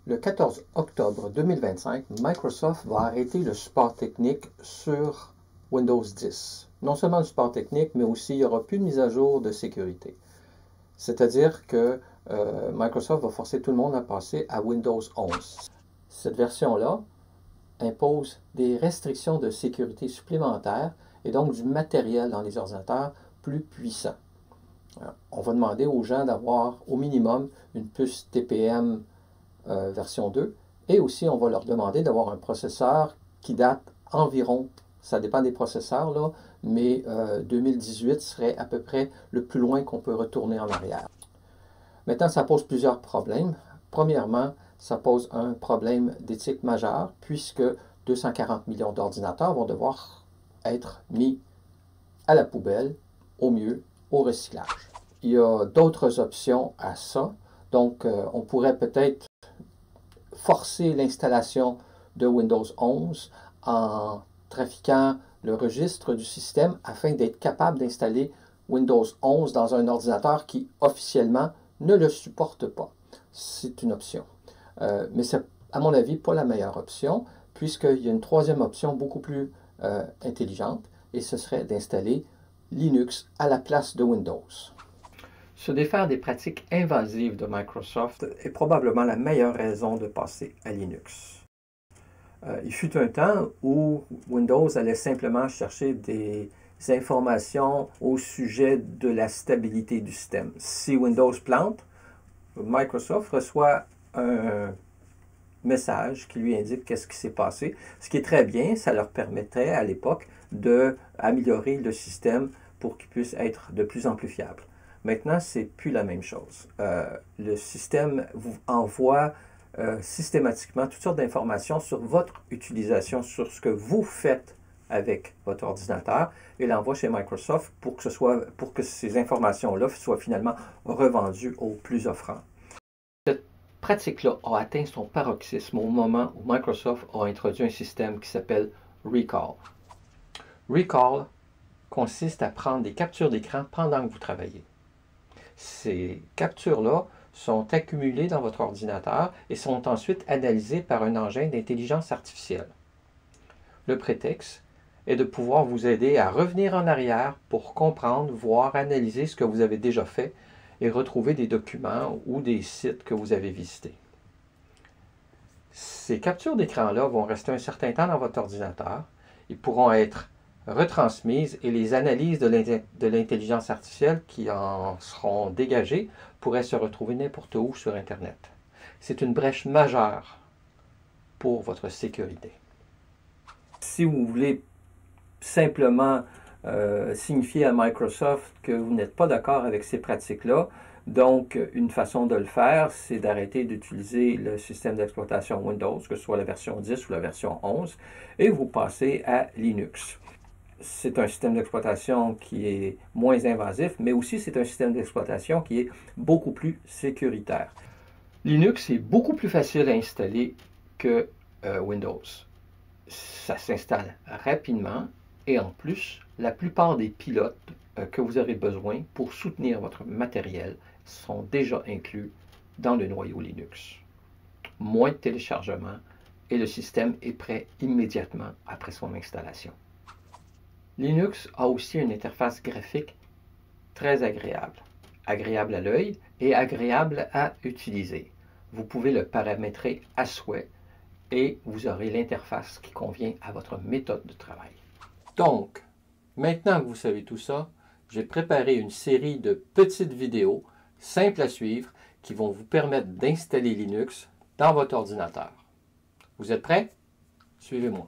Le 14 octobre 2025, Microsoft va arrêter le support technique sur Windows 10. Non seulement le support technique, mais aussi il n'y aura plus de mise à jour de sécurité. C'est-à-dire que Microsoft va forcer tout le monde à passer à Windows 11. Cette version-là impose des restrictions de sécurité supplémentaires et donc du matériel dans les ordinateurs plus puissant. On va demander aux gens d'avoir au minimum une puce TPM version 2 et aussi on va leur demander d'avoir un processeur qui date environ, ça dépend des processeurs, là, mais 2018 serait à peu près le plus loin qu'on peut retourner en arrière. Maintenant, ça pose plusieurs problèmes. Premièrement, ça pose un problème d'éthique majeur puisque 240 millions d'ordinateurs vont devoir être mis à la poubelle, au mieux, au recyclage. Il y a d'autres options à ça. Donc, on pourrait peut-être forcer l'installation de Windows 11 en trafiquant le registre du système afin d'être capable d'installer Windows 11 dans un ordinateur qui officiellement ne le supporte pas. C'est une option. Mais c'est, à mon avis, pas la meilleure option, puisqu'il y a une troisième option beaucoup plus intelligente, et ce serait d'installer Linux à la place de Windows. Se défaire des pratiques invasives de Microsoft est probablement la meilleure raison de passer à Linux. Il fut un temps où Windows allait simplement chercher des informations au sujet de la stabilité du système. Si Windows plante, Microsoft reçoit un message qui lui indique qu'est-ce qui s'est passé, ce qui est très bien, ça leur permettrait à l'époque d'améliorer le système pour qu'il puisse être de plus en plus fiable. Maintenant, c'est plus la même chose. Le système vous envoie systématiquement toutes sortes d'informations sur votre utilisation, sur ce que vous faites avec votre ordinateur, et l'envoie chez Microsoft pour que ces informations-là soient finalement revendues aux plus offrants. Cette pratique-là a atteint son paroxysme au moment où Microsoft a introduit un système qui s'appelle Recall. Recall consiste à prendre des captures d'écran pendant que vous travaillez. Ces captures-là sont accumulées dans votre ordinateur et sont ensuite analysées par un engin d'intelligence artificielle. Le prétexte est de pouvoir vous aider à revenir en arrière pour comprendre, voir, analyser ce que vous avez déjà fait et retrouver des documents ou des sites que vous avez visités. Ces captures d'écran-là vont rester un certain temps dans votre ordinateur. Ils pourront être retransmises et les analyses de l'intelligence artificielle qui en seront dégagées pourraient se retrouver n'importe où sur Internet. C'est une brèche majeure pour votre sécurité. Si vous voulez simplement signifier à Microsoft que vous n'êtes pas d'accord avec ces pratiques-là, donc une façon de le faire, c'est d'arrêter d'utiliser le système d'exploitation Windows, que ce soit la version 10 ou la version 11, et vous passez à Linux. C'est un système d'exploitation qui est moins invasif, mais aussi c'est un système d'exploitation qui est beaucoup plus sécuritaire. Linux est beaucoup plus facile à installer que Windows. Ça s'installe rapidement et en plus, la plupart des pilotes que vous aurez besoin pour soutenir votre matériel sont déjà inclus dans le noyau Linux. Moins de téléchargement et le système est prêt immédiatement après son installation. Linux a aussi une interface graphique très agréable. Agréable à l'œil et agréable à utiliser. Vous pouvez le paramétrer à souhait et vous aurez l'interface qui convient à votre méthode de travail. Donc, maintenant que vous savez tout ça, j'ai préparé une série de petites vidéos simples à suivre qui vont vous permettre d'installer Linux dans votre ordinateur. Vous êtes prêts? Suivez-moi.